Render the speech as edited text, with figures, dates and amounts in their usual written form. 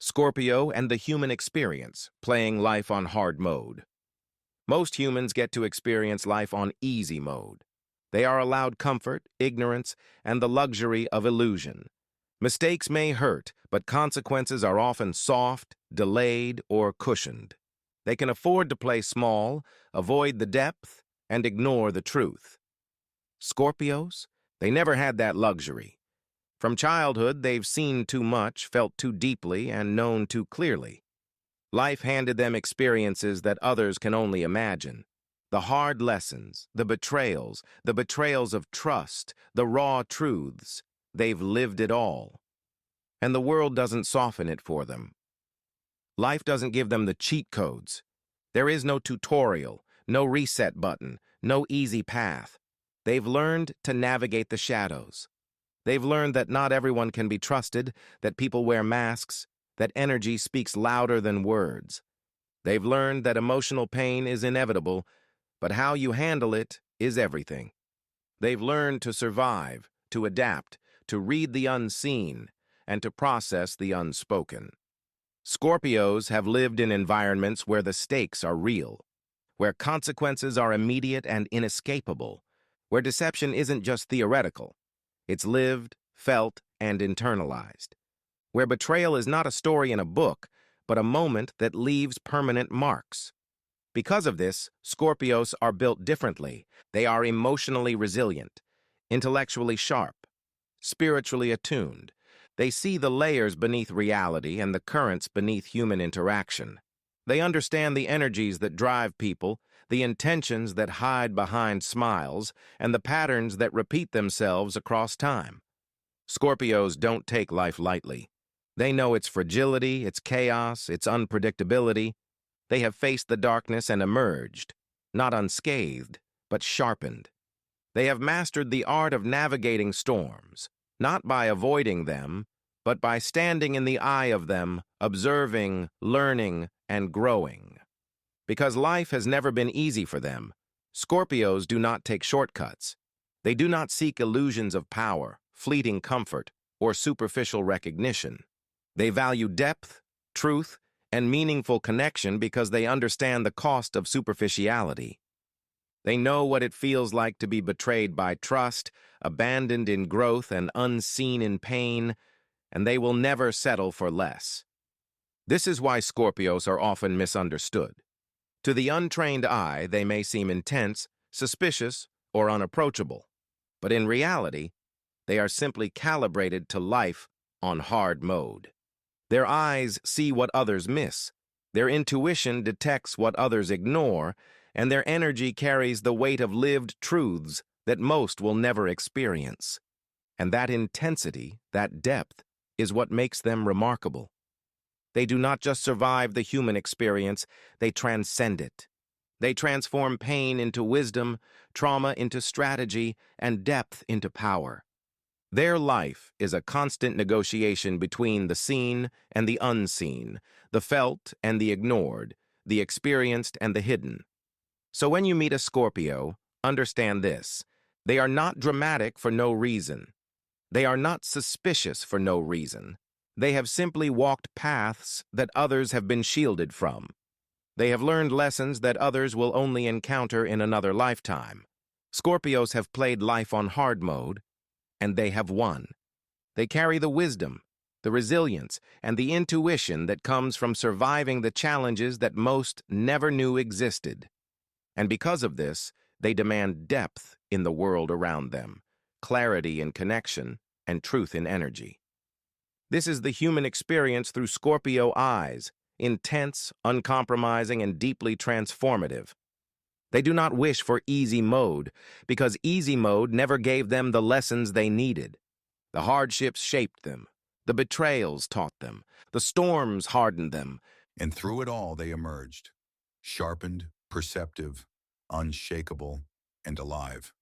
Scorpio and the human experience, playing life on hard mode. Most humans get to experience life on easy mode. They are allowed comfort, ignorance, and the luxury of illusion. Mistakes may hurt, but consequences are often soft, delayed, or cushioned. They can afford to play small, avoid the depth, and ignore the truth. Scorpios? They never had that luxury. From childhood, they've seen too much, felt too deeply, and known too clearly. Life handed them experiences that others can only imagine. The hard lessons, the betrayals of trust, the raw truths. They've lived it all. And the world doesn't soften it for them. Life doesn't give them the cheat codes. There is no tutorial, no reset button, no easy path. They've learned to navigate the shadows. They've learned that not everyone can be trusted, that people wear masks, that energy speaks louder than words. They've learned that emotional pain is inevitable, but how you handle it is everything. They've learned to survive, to adapt, to read the unseen, and to process the unspoken. Scorpios have lived in environments where the stakes are real, where consequences are immediate and inescapable, where deception isn't just theoretical. It's lived, felt, and internalized. Where betrayal is not a story in a book, but a moment that leaves permanent marks. Because of this, Scorpios are built differently. They are emotionally resilient, intellectually sharp, spiritually attuned. They see the layers beneath reality and the currents beneath human interaction. They understand the energies that drive people, the intentions that hide behind smiles, and the patterns that repeat themselves across time. Scorpios don't take life lightly. They know its fragility, its chaos, its unpredictability. They have faced the darkness and emerged, not unscathed, but sharpened. They have mastered the art of navigating storms, not by avoiding them, but by standing in the eye of them, observing, learning, and growing. Because life has never been easy for them, Scorpios do not take shortcuts. They do not seek illusions of power, fleeting comfort, or superficial recognition. They value depth, truth, and meaningful connection because they understand the cost of superficiality. They know what it feels like to be betrayed by trust, abandoned in growth, and unseen in pain, and they will never settle for less. This is why Scorpios are often misunderstood. To the untrained eye, they may seem intense, suspicious, or unapproachable. But in reality, they are simply calibrated to life on hard mode. Their eyes see what others miss. Their intuition detects what others ignore, and their energy carries the weight of lived truths that most will never experience. And that intensity, that depth, is what makes them remarkable. They do not just survive the human experience, they transcend it. They transform pain into wisdom, trauma into strategy, and depth into power. Their life is a constant negotiation between the seen and the unseen, the felt and the ignored, the experienced and the hidden. So when you meet a Scorpio, understand this: they are not dramatic for no reason. They are not suspicious for no reason. They have simply walked paths that others have been shielded from. They have learned lessons that others will only encounter in another lifetime. Scorpios have played life on hard mode, and they have won. They carry the wisdom, the resilience, and the intuition that comes from surviving the challenges that most never knew existed. And because of this, they demand depth in the world around them, clarity in connection, and truth in energy. This is the human experience through Scorpio eyes, intense, uncompromising, and deeply transformative. They do not wish for easy mode, because easy mode never gave them the lessons they needed. The hardships shaped them, the betrayals taught them, the storms hardened them. And through it all they emerged, sharpened, perceptive, unshakable, and alive.